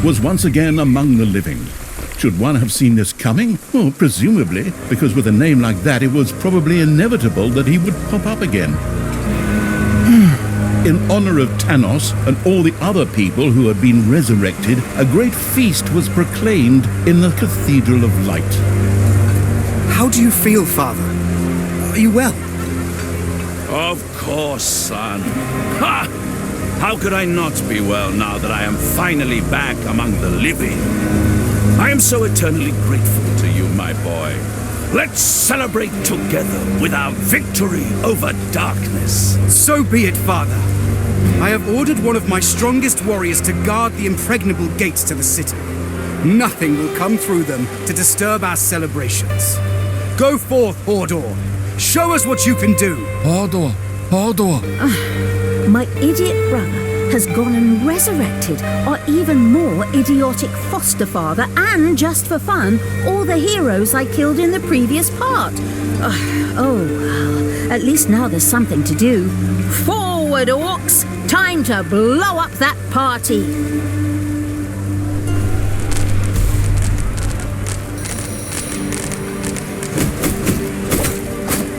was once again among the living. Should one have seen this coming? Well, presumably, because with a name like that, it was probably inevitable that he would pop up again. In honor of Thanos and all the other people who had been resurrected, a great feast was proclaimed in the Cathedral of Light. How do you feel, Father? Are you well? Of course, son. Ha! How could I not be well now that I am finally back among the living? I am so eternally grateful to you, my boy. Let's celebrate together with our victory over darkness. So be it, Father. I have ordered one of my strongest warriors to guard the impregnable gates to the city. Nothing will come through them to disturb our celebrations. Go forth, Hordor. Show us what you can do. Hordor. My idiot brother has gone and resurrected our even more idiotic foster father and, just for fun, all the heroes I killed in the previous part. Oh, well, at least now there's something to do. Forward, orcs! Time to blow up that party!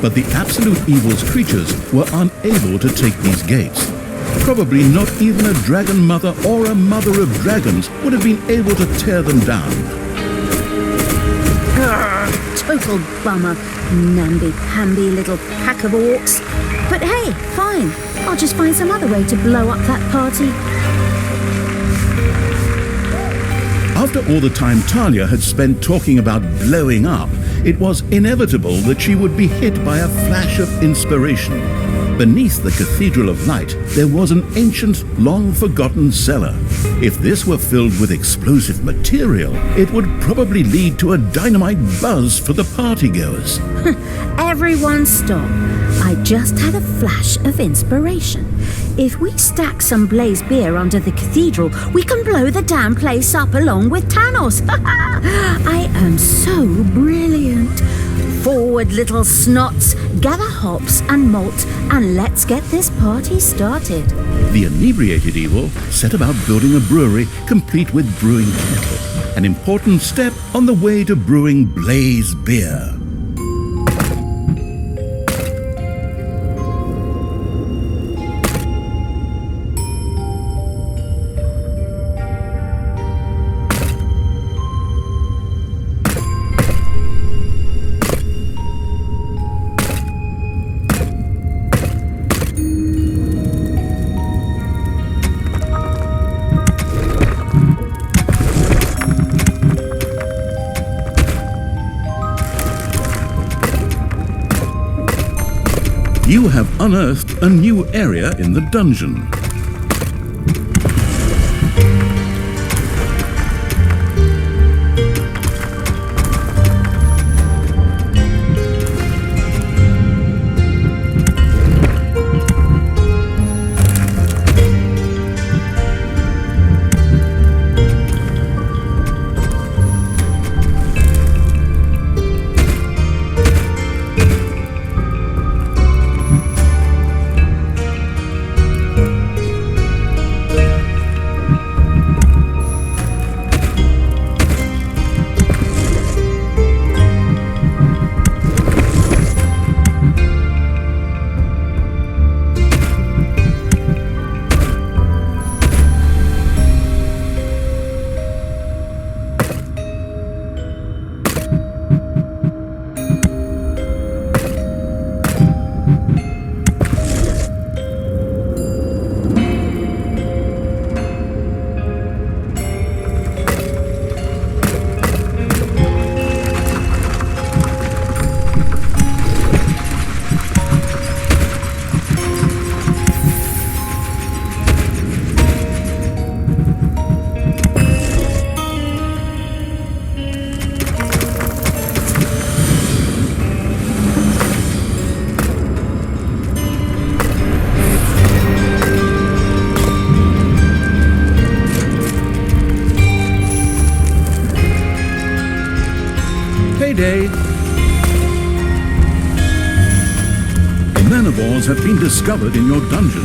But the Absolute Evil's creatures were unable to take these gates. Probably not even a dragon mother or a mother of dragons would have been able to tear them down. Total bummer, namby-pamby little pack of orcs. But hey, fine. I'll just find some other way to blow up that party. After all the time Talia had spent talking about blowing up, it was inevitable that she would be hit by a flash of inspiration. Beneath the Cathedral of Light, there was an ancient, long-forgotten cellar. If this were filled with explosive material, it would probably lead to a dynamite buzz for the partygoers. Everyone stop. I just had a flash of inspiration. If we stack some blazed beer under the cathedral, we can blow the damn place up along with Thanos. I am so brilliant. Forward, little snots. Gather hops and malt, and let's get this party started. The inebriated evil set about building a brewery complete with brewing kettle, an important step on the way to brewing blaze beer. You have unearthed a new area in the dungeon. Day. Manivores have been discovered in your dungeon.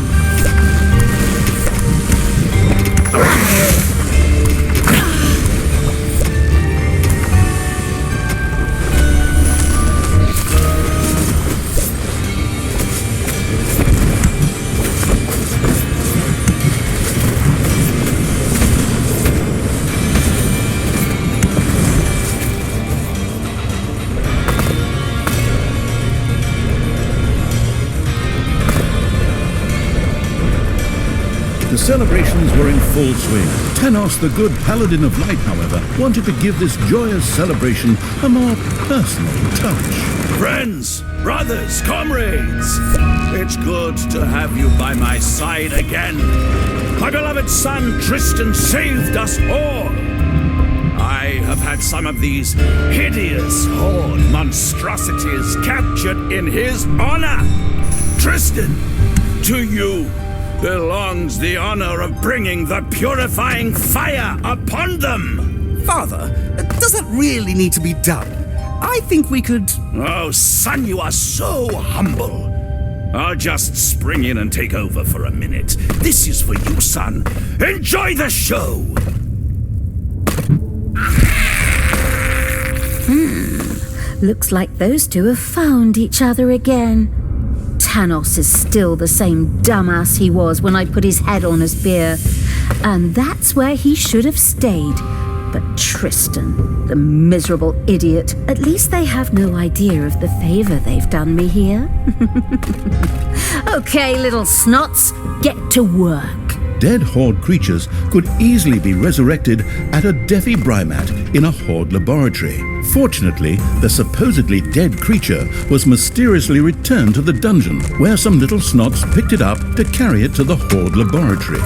celebrations were in full swing. Tanos, the good paladin of light, however, wanted to give this joyous celebration a more personal touch. Friends, brothers, comrades, it's good to have you by my side again. My beloved son Tristan saved us all. I have had some of these hideous horde monstrosities captured in his honor. Tristan, to you belongs the honor of bringing the purifying fire upon them. Father, does that really need to be done? I think we could... Oh, son, you are so humble. I'll just spring in and take over for a minute. This is for you, son. Enjoy the show! Looks like those two have found each other again. Tanos is still the same dumbass he was when I put his head on a spear. And that's where he should have stayed. But Tristan, the miserable idiot, at least they have no idea of the favor they've done me here. Okay, little snots, get to work. Dead Horde creatures could easily be resurrected at a Defi-Brymat in a Horde laboratory. Fortunately, the supposedly dead creature was mysteriously returned to the dungeon, where some little snots picked it up to carry it to the Horde laboratory.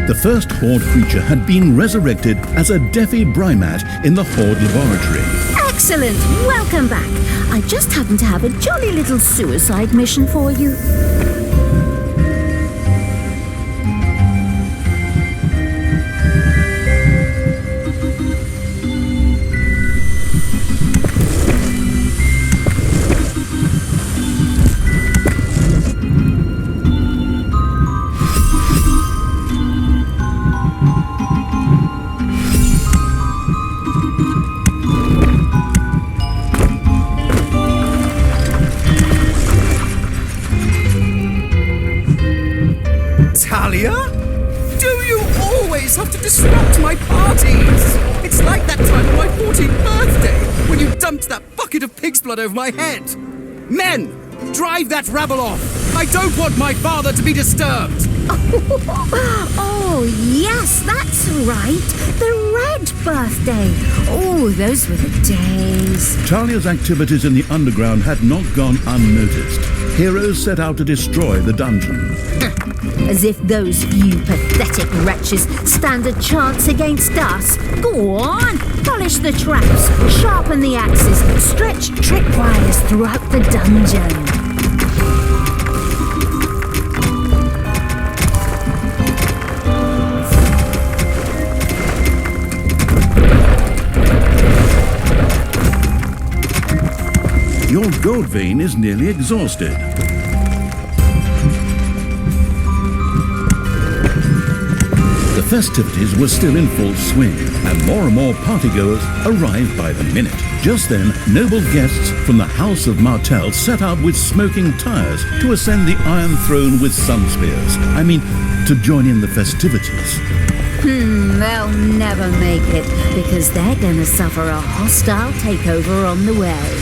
The first Horde creature had been resurrected as a Defi-Brymat in the Horde laboratory. Excellent! Welcome back. I just happen to have a jolly little suicide mission for you. Talia? Do you always have to disrupt my parties? It's like that time on my 14th birthday, when you dumped that bucket of pig's blood over my head. Men, drive that rabble off. I don't want my father to be disturbed. Oh, yes, that's right. The red birthday. Oh, those were the days. Talia's activities in the underground had not gone unnoticed. Heroes set out to destroy the dungeon. As if those few pathetic wretches stand a chance against us. Go on, polish the traps, sharpen the axes, stretch tripwires throughout the dungeon. Your gold vein is nearly exhausted. The festivities were still in full swing, and more partygoers arrived by the minute. Just then, noble guests from the House of Martell set out with smoking tires to ascend the Iron Throne with sun spears. I mean, to join in the festivities. They'll never make it, because they're gonna suffer a hostile takeover on the way.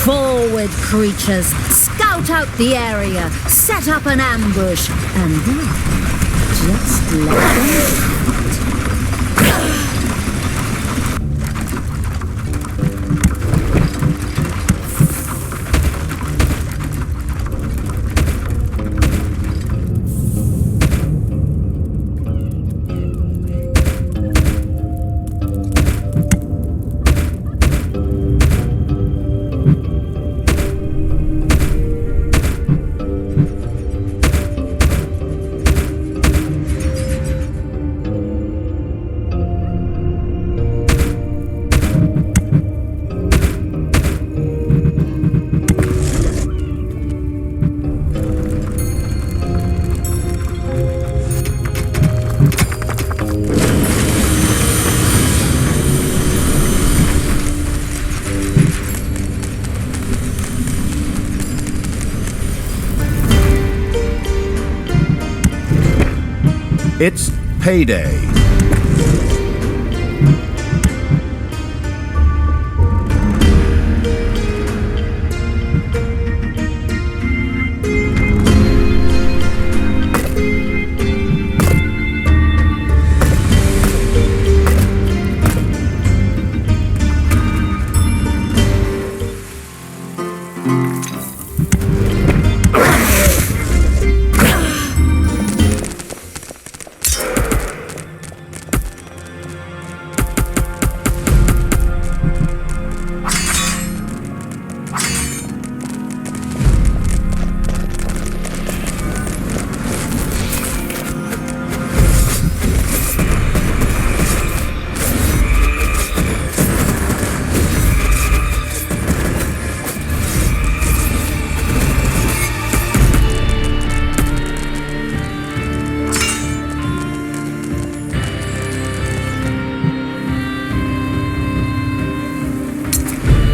Forward, creatures! Scout out the area, set up an ambush, and then just let them It's payday.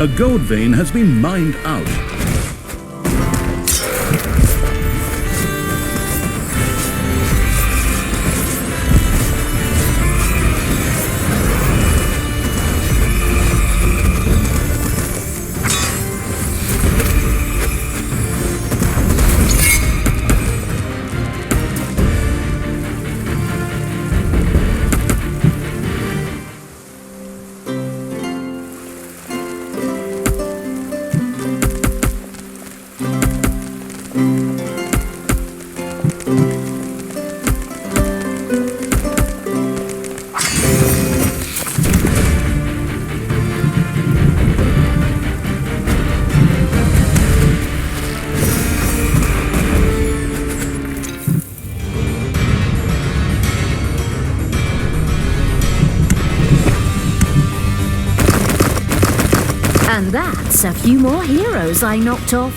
A gold vein has been mined out. And that's a few more heroes I knocked off.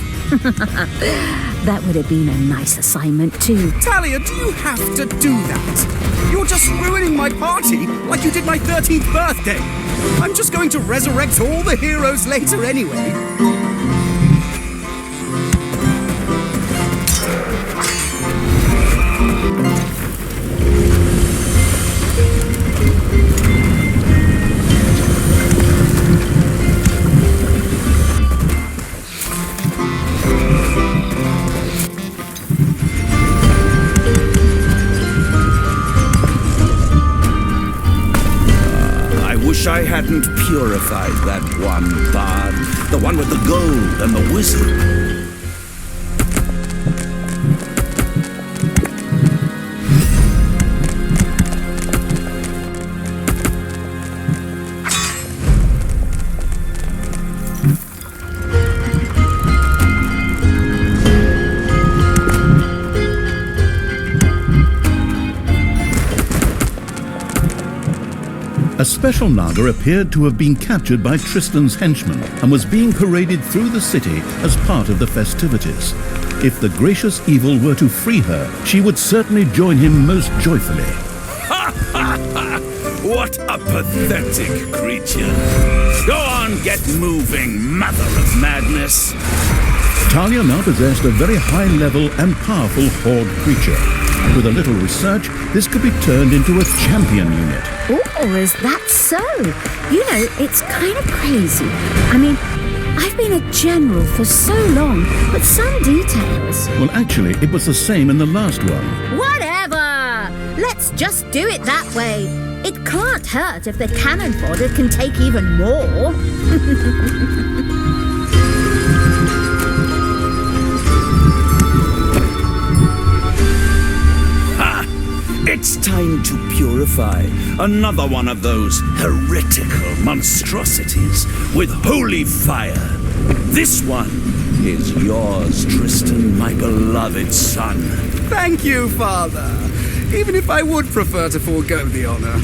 That would have been a nice assignment too. Talia, do you have to do that? You're just ruining my party like you did my 13th birthday. I'm just going to resurrect all the heroes later anyway. I hadn't purified that one bard, the one with the gold and the wisdom. A special Naga appeared to have been captured by Tristan's henchmen and was being paraded through the city as part of the festivities. If the gracious evil were to free her, she would certainly join him most joyfully. What a pathetic creature. Go on, get moving, mother of madness. Talia now possessed a very high-level and powerful horde creature. With a little research, this could be turned into a champion unit. Oh, is that so? You know, it's kind of crazy. I mean, I've been a general for so long, but some details... Well, actually, it was the same in the last one. Whatever! Let's just do it that way. It can't hurt if the cannon fodder can take even more. It's time to purify another one of those heretical monstrosities with holy fire. This one is yours, Tristan, my beloved son. Thank you, Father. Even if I would prefer to forego the honor.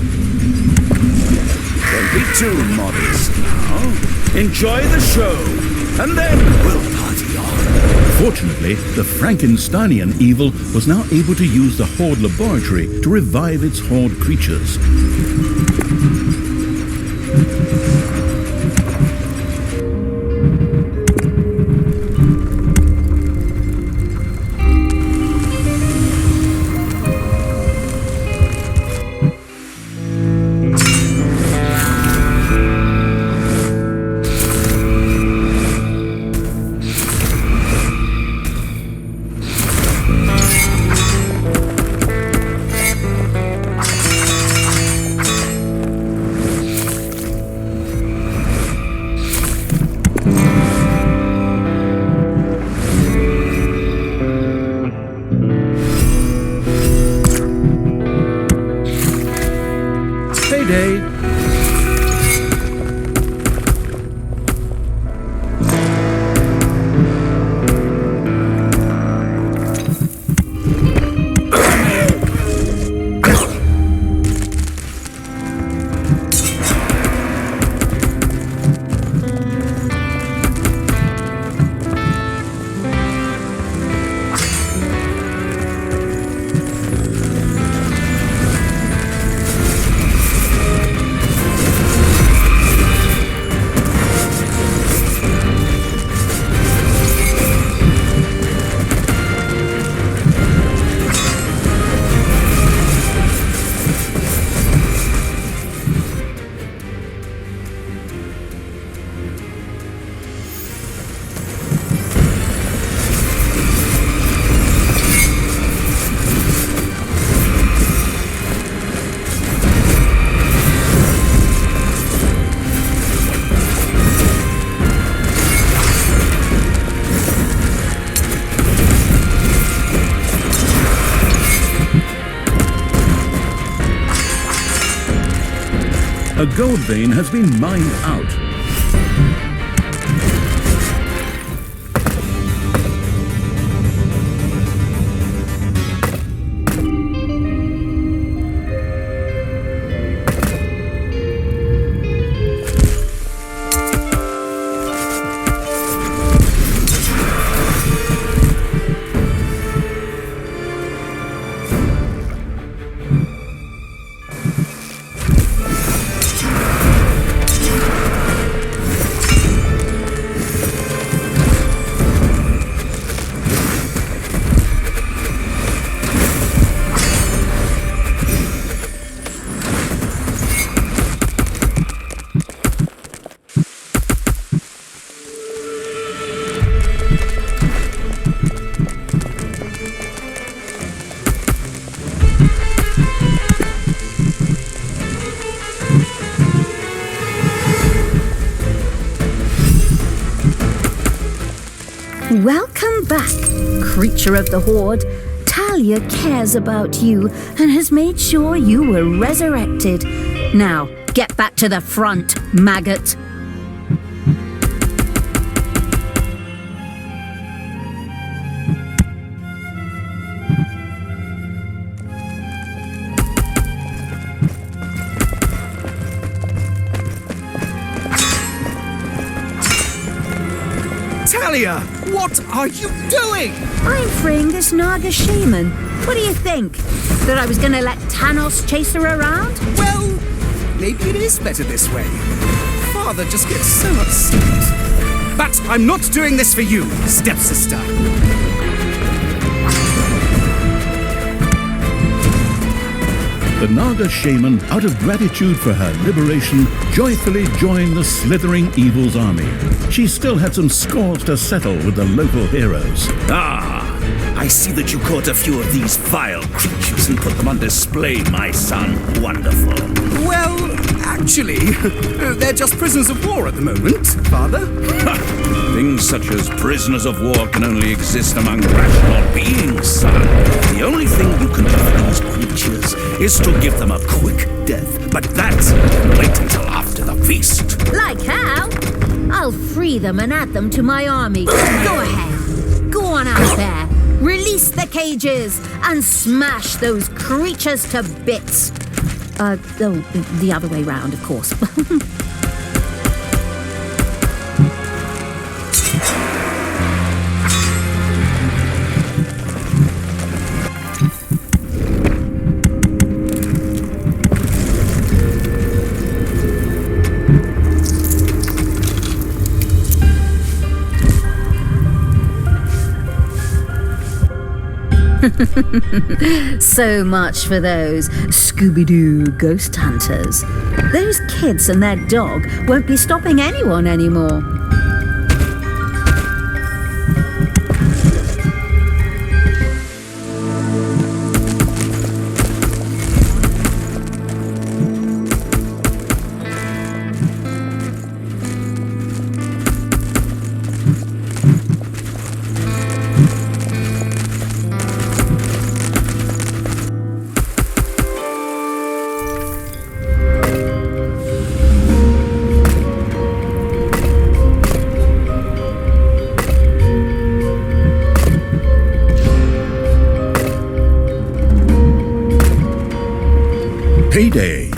Don't be too modest now. Enjoy the show, and then we'll party on. Fortunately, the Frankensteinian evil was now able to use the Horde laboratory to revive its Horde creatures. A gold vein has been mined out. Welcome back, creature of the Horde. Talia cares about you and has made sure you were resurrected. Now, get back to the front, maggot. Talia, what are you doing? I'm freeing this Naga shaman. What do you think? That I was going to let Thanos chase her around? Well, maybe it is better this way. Father just gets so upset. But I'm not doing this for you, stepsister. The Naga shaman, out of gratitude for her liberation, joyfully joined the slithering evil's army. She still had some scores to settle with the local heroes. Ah, I see that you caught a few of these vile creatures and put them on display, my son. Wonderful. Well, actually, they're just prisoners of war at the moment, Father. Things such as prisoners of war can only exist among rational beings, son. The only thing you can do for these creatures is to give them a quick death. But that, wait until after the feast. Like how? I'll free them and add them to my army. Go ahead. Go on out there. Release the cages and smash those creatures to bits. The other way round, of course. So much for those Scooby-Doo ghost hunters. Those kids and their dog won't be stopping anyone anymore. Payday.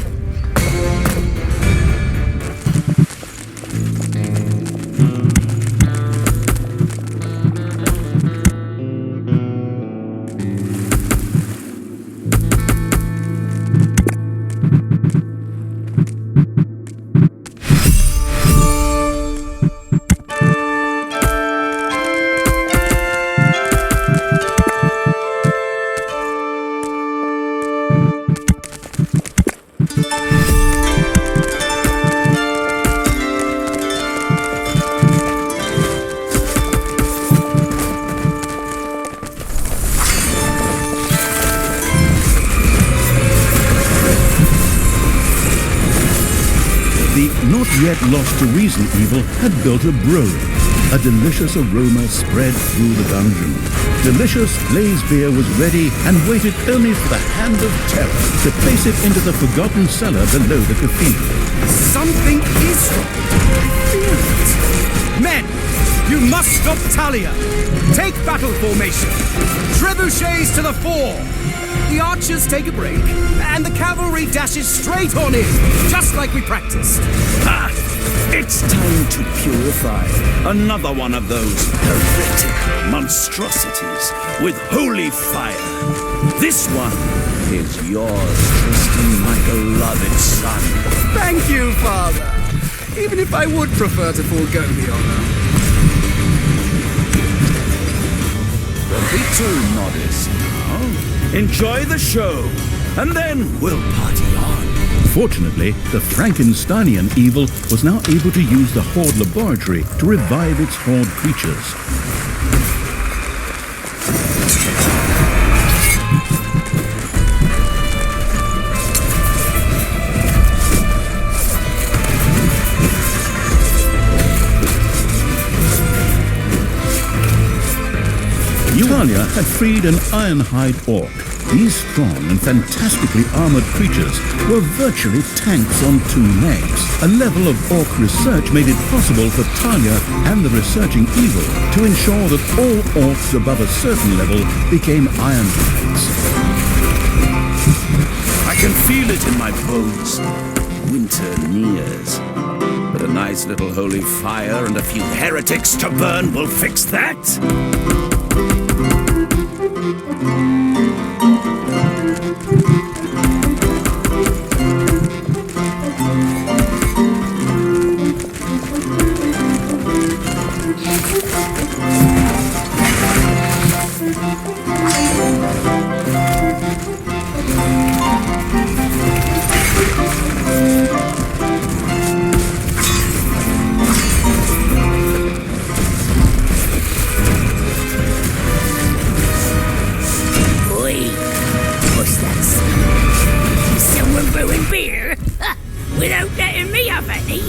The not yet lost to reason evil had built a brewery. a delicious aroma spread through the dungeon. Delicious blazed beer was ready and waited only for the hand of terror to place it into the forgotten cellar below the cathedral. Something is wrong. I feel it. Men, you must stop Talia. Take battle formation. Trebuchets to the fore. The archers take a break, and the cavalry dashes straight on in, just like we practiced. Ah! It's time to purify another one of those heretic monstrosities with holy fire. This one is yours, Tristan, my beloved son. Thank you, Father. Even if I would prefer to forego the honor. Don't be too modest now. Enjoy the show, and then we'll party on. Fortunately, the Frankensteinian evil was now able to use the Horde laboratory to revive its Horde creatures. Talia had freed an Ironhide Orc. These strong and fantastically armored creatures were virtually tanks on two legs. A level of Orc research made it possible for Talia and the researching evil to ensure that all Orcs above a certain level became Ironhides. I can feel it in my bones. Winter nears. But a nice little holy fire and a few heretics to burn will fix that. Without letting me have any?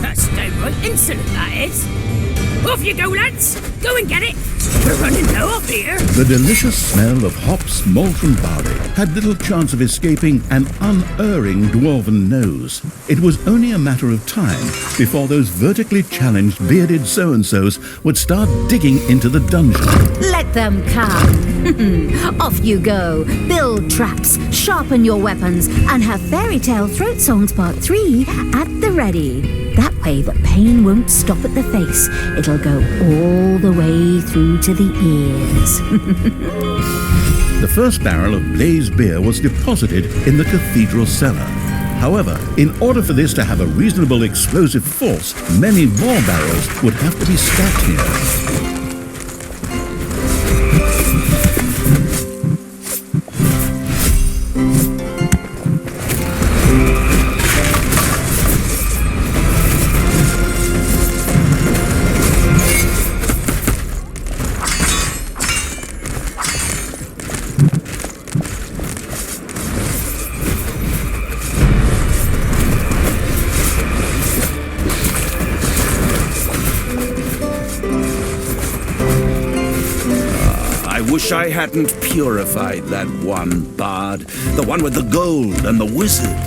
That's downright insolent, that is. Off you go, lads. Go and get it. We're running low up here. The delicious smell of hops, malt and barley had little chance of escaping an unerring dwarven nose. It was only a matter of time before those vertically challenged bearded so-and-sos would start digging into the dungeon. Let them come. Off you go. Build traps, sharpen your weapons, and have Fairy Tale Throat Songs Part 3 at the ready. That way the pain won't stop at the face. It'll go all the way through to the ears. The first barrel of blazed beer was deposited in the cathedral cellar. However, in order for this to have a reasonable explosive force, many more barrels would have to be stacked here. Wish I hadn't purified that one bard, the one with the gold and the wizard.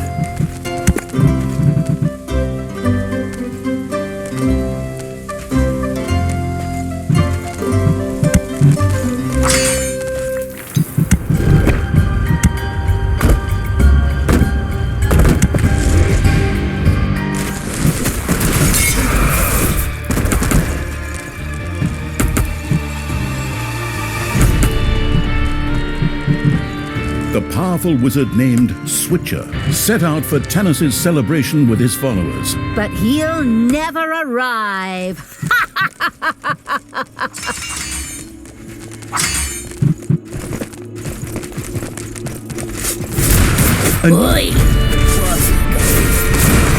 The powerful wizard named Switcher set out for Tanis's celebration with his followers. But he'll never arrive. Oi!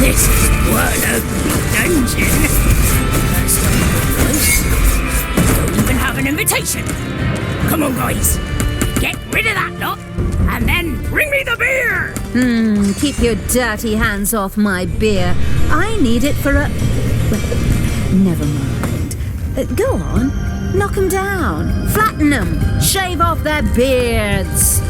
This is one ugly dungeon. That's not nice. Don't even have an invitation. Come on, guys. Get rid of that lot, and then bring me the beer! Keep your dirty hands off my beer. I need it for a... Well, never mind. Go on. Knock them down. Flatten them. Shave off their beards.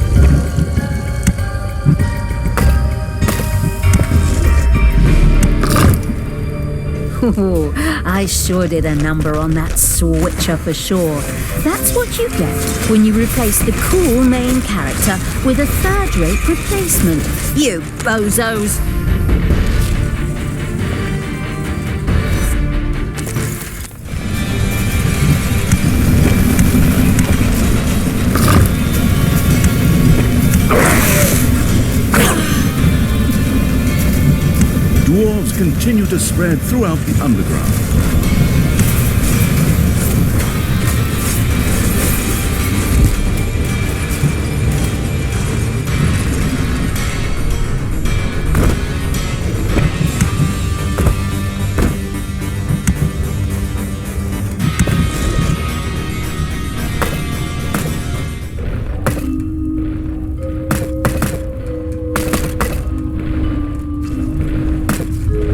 Ooh, I sure did a number on that switcher for sure. That's what you get when you replace the cool main character with a third-rate replacement. You bozos! Dwarves continue to spread throughout the underground.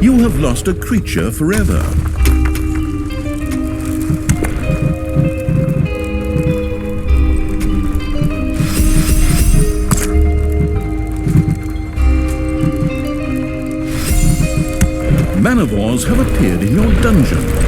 You have lost a creature forever. Manivores have appeared in your dungeon.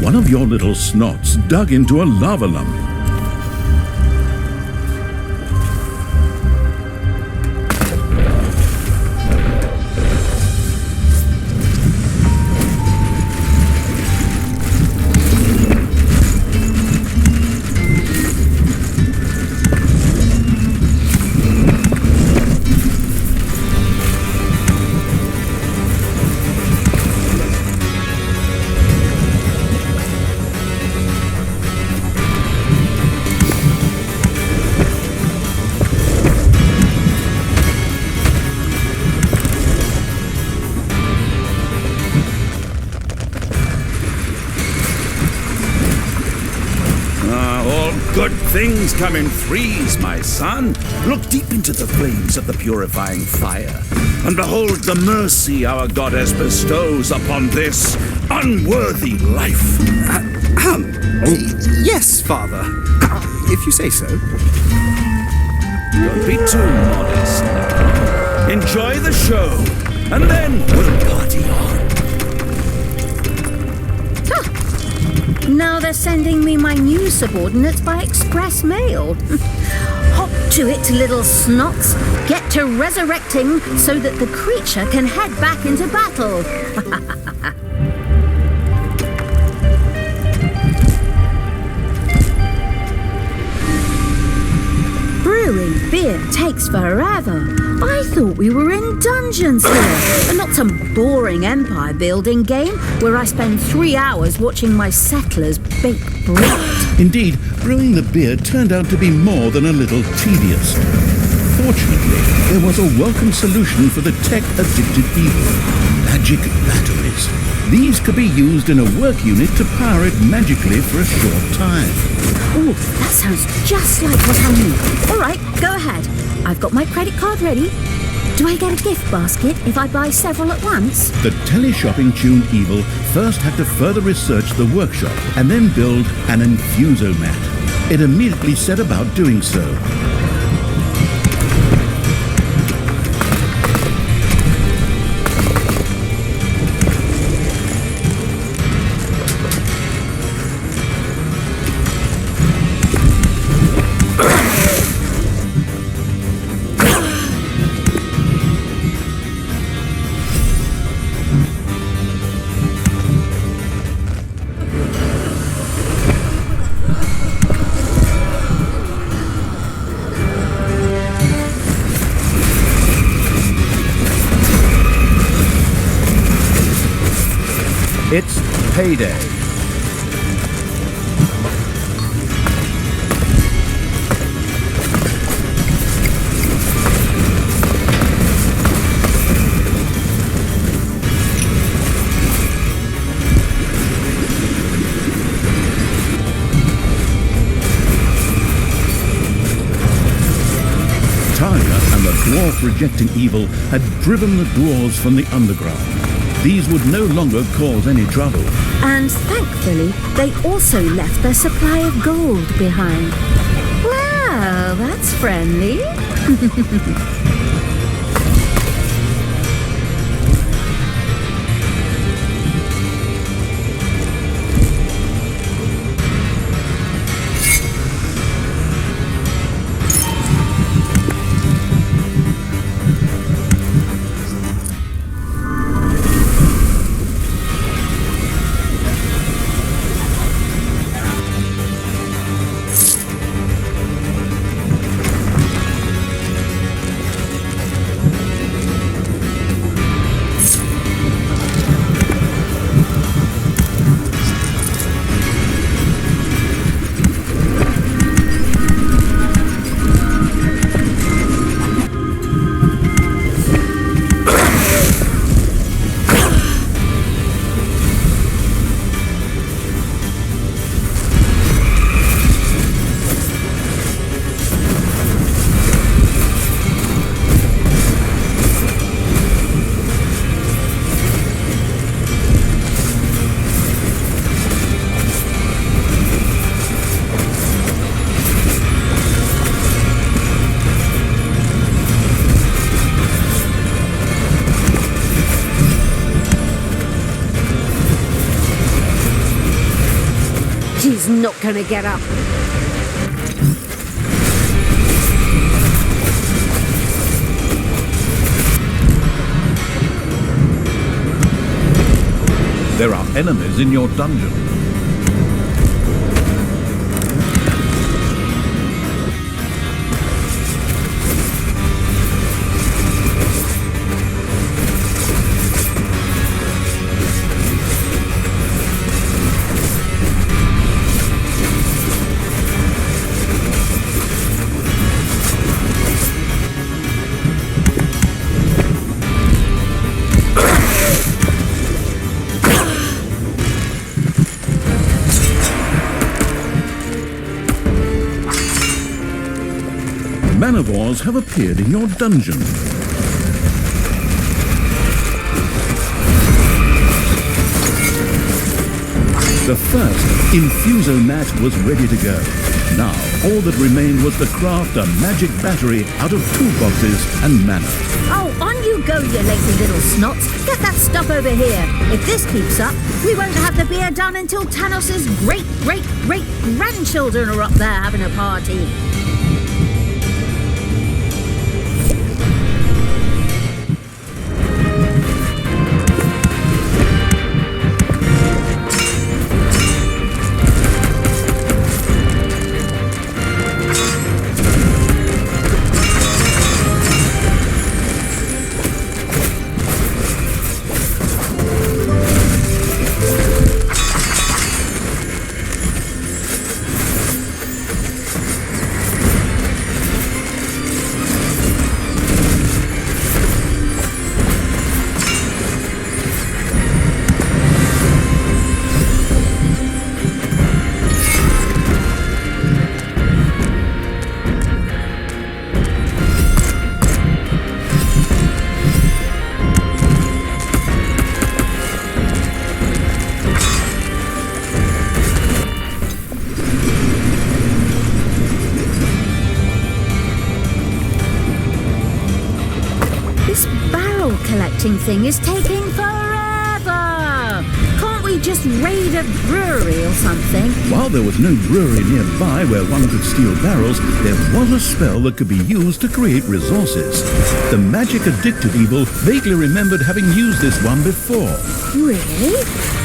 One of your little snots dug into a lava lump. Good things come in threes, my son. Look deep into the flames of the purifying fire, and behold the mercy our goddess bestows upon this unworthy life. Yes, Father. If you say so. Don't be too modest now. Enjoy the show, and then we'll party on. Now they're sending me my new subordinates by express mail. Hop to it, little snots. Get to resurrecting so that the creature can head back into battle. Brewing beer takes forever. I thought we were in dungeons here, and not some boring empire building game where I spend 3 hours watching my settlers bake bread. Indeed, brewing the beer turned out to be more than a little tedious. Fortunately, there was a welcome solution for the tech-addicted evil: magic batteries. These could be used in a work unit to power it magically for a short time. Oh, that sounds just like what I need. All right, go ahead. I've got my credit card ready. Do I get a gift basket if I buy several at once? The teleshopping tuned evil first had to further research the workshop and then build an infusomat. It immediately set about doing so. payday. Talia and the dwarf rejecting evil had driven the dwarves from the underground. These would no longer cause any trouble. And thankfully, they also left their supply of gold behind. Well, that's friendly. He's not gonna get up. There are enemies in your dungeon. Man-of-wars have appeared in your dungeon. The first infuso mat was ready to go. Now, all that remained was to craft a magic battery out of toolboxes and mana. Oh, on you go, you lazy little snots. Get that stuff over here. If this keeps up, we won't have the beer done until Tanos's great-great-great-grandchildren are up there having a party. This barrel collecting thing is taking forever. Can't we just raid a brewery or something? While there was no brewery nearby where one could steal barrels, there was a spell that could be used to create resources. The magic addicted evil vaguely remembered having used this one before. Really?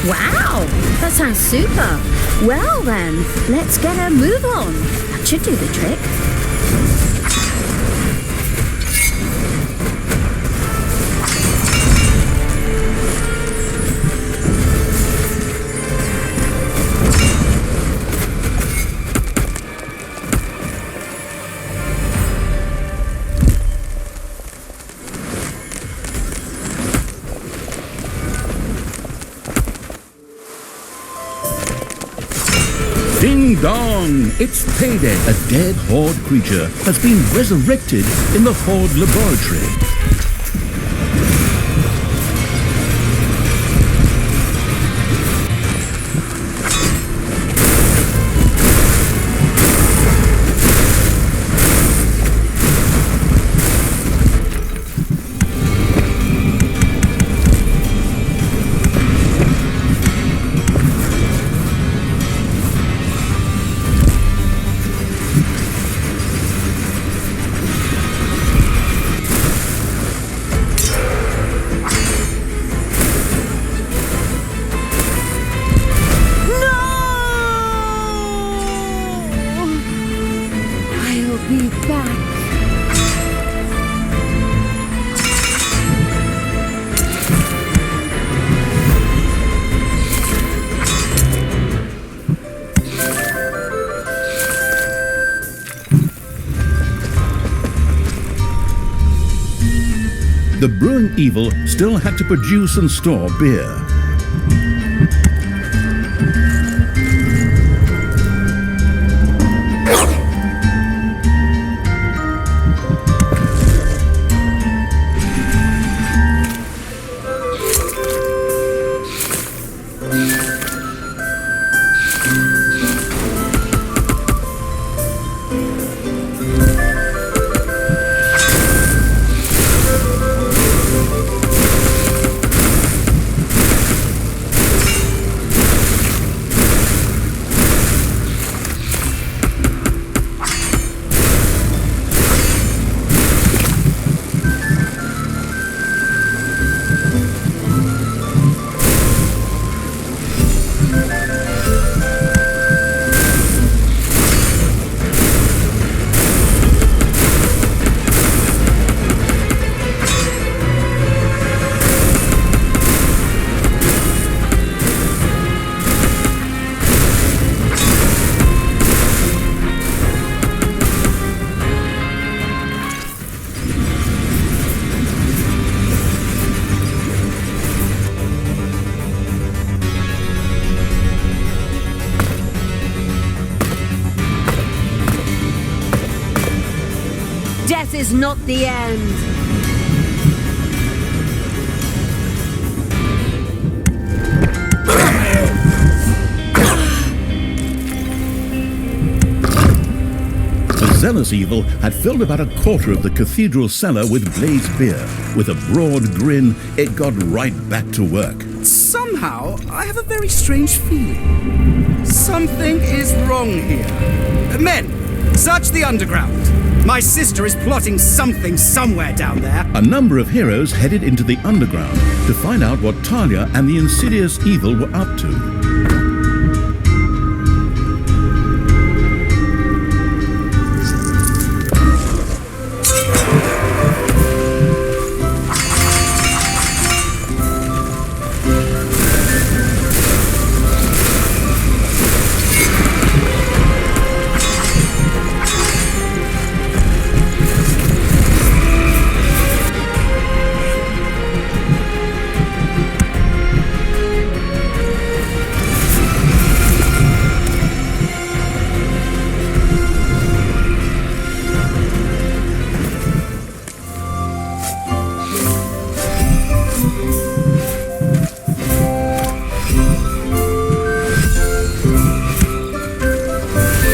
Wow, that sounds super. Well then, let's get a move on. That should do the trick. dong! It's payday. A dead Horde creature has been resurrected in the Horde laboratory. Be back. The brewing evil still had to produce and store beer. Death is not the end. The zealous evil had filled about a quarter of the cathedral cellar with blazed beer. With a broad grin, it got right back to work. Somehow, I have a very strange feeling. Something is wrong here. Men, search the underground. My sister is plotting something somewhere down there. A number of heroes headed into the underground to find out what Talia and the insidious evil were up to.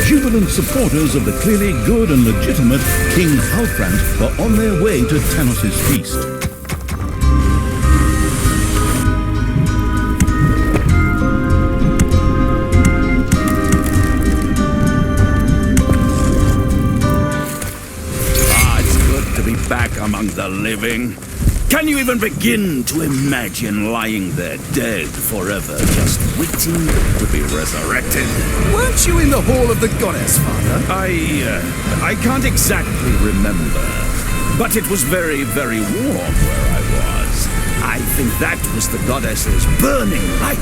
Jubilant supporters of the clearly good and legitimate King Halfrant were on their way to Tanos' feast. It's good to be back among the living. Can you even begin to imagine lying there dead forever, just waiting to be resurrected? Weren't you in the Hall of the Goddess, Father? I can't exactly remember, but it was very, very warm where I was. I think that was the goddess's burning light.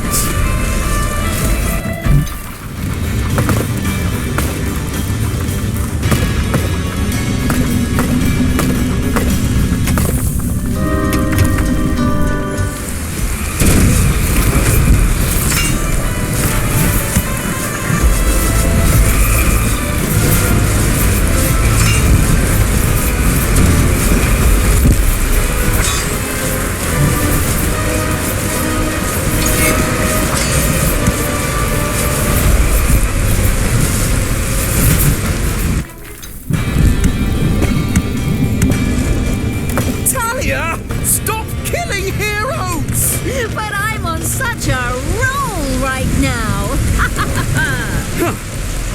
But I'm on such a roll right now.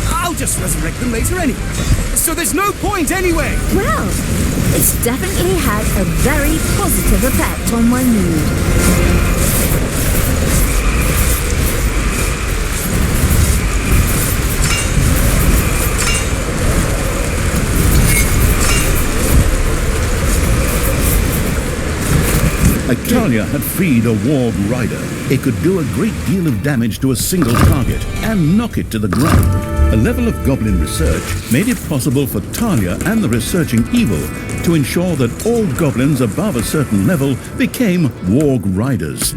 I'll just resurrect them later anyway. So there's no point anyway. Well, it's definitely had a very positive effect on my mood. Talia had freed a warg rider. It could do a great deal of damage to a single target and knock it to the ground. A level of goblin research made it possible for Talia and the researching evil to ensure that all goblins above a certain level became warg riders.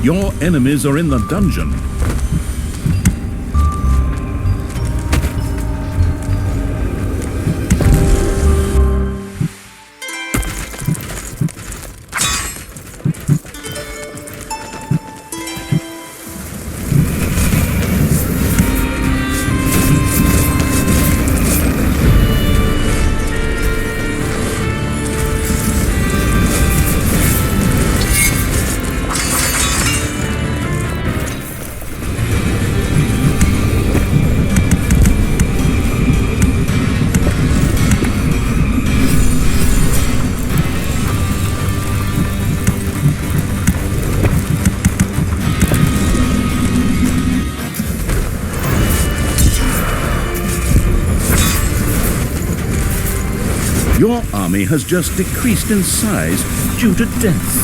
Your enemies are in the dungeon. Your army has just decreased in size due to death.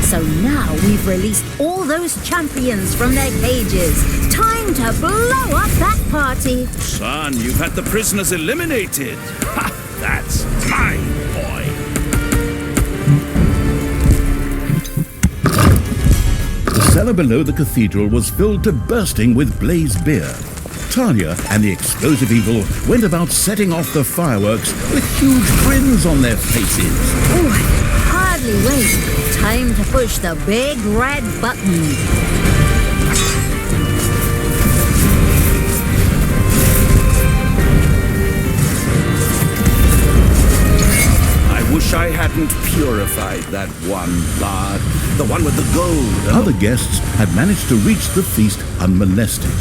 So now we've released all those champions from their cages. Time to blow up that party. Son, you've had the prisoners eliminated. Ha! That's my boy. The cellar below the cathedral was filled to bursting with blazed beer. Talia and the explosive evil went about setting off the fireworks with huge grins on their faces. Oh, hardly wait. Time to push the big red button. I wish I hadn't purified that one bard, the one with the gold. Other guests had managed to reach the feast unmolested.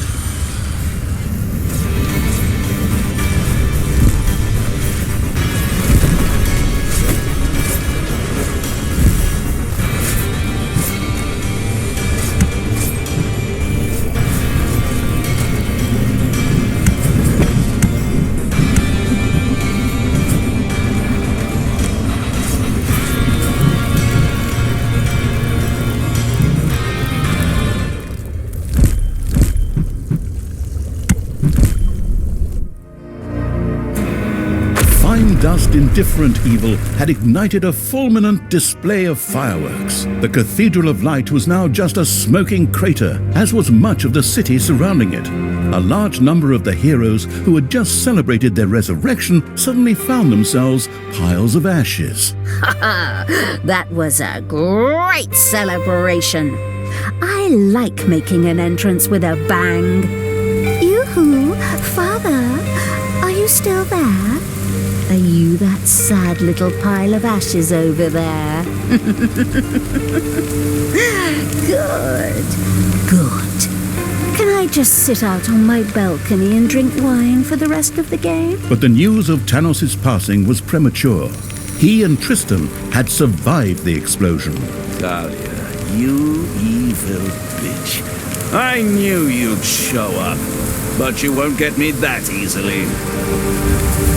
Dust indifferent evil had ignited a fulminant display of fireworks. The Cathedral of Light was now just a smoking crater, as was much of the city surrounding it. A large number of the heroes who had just celebrated their resurrection suddenly found themselves piles of ashes. That was a great celebration. I like making an entrance with a bang. Yoo-hoo, Father, are you still there? Are you that sad little pile of ashes over there? Good. Can I just sit out on my balcony and drink wine for the rest of the game? But the news of Tanos' passing was premature. He and Tristan had survived the explosion. Talia, you evil bitch. I knew you'd show up, but you won't get me that easily.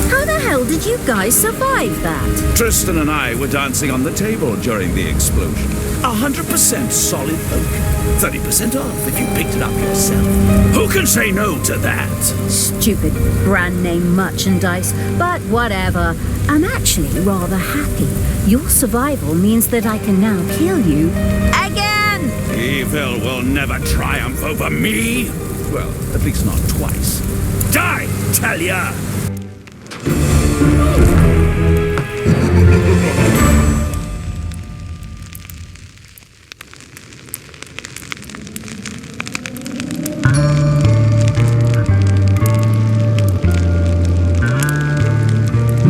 How the hell did you guys survive that? Tristan and I were dancing on the table during the explosion. 100% solid oak. 30% off if you picked it up yourself. Who can say no to that? Stupid brand name merchandise, but whatever. I'm actually rather happy. Your survival means that I can now kill you again! Evil will never triumph over me. Well, at least not twice. Die, Talia!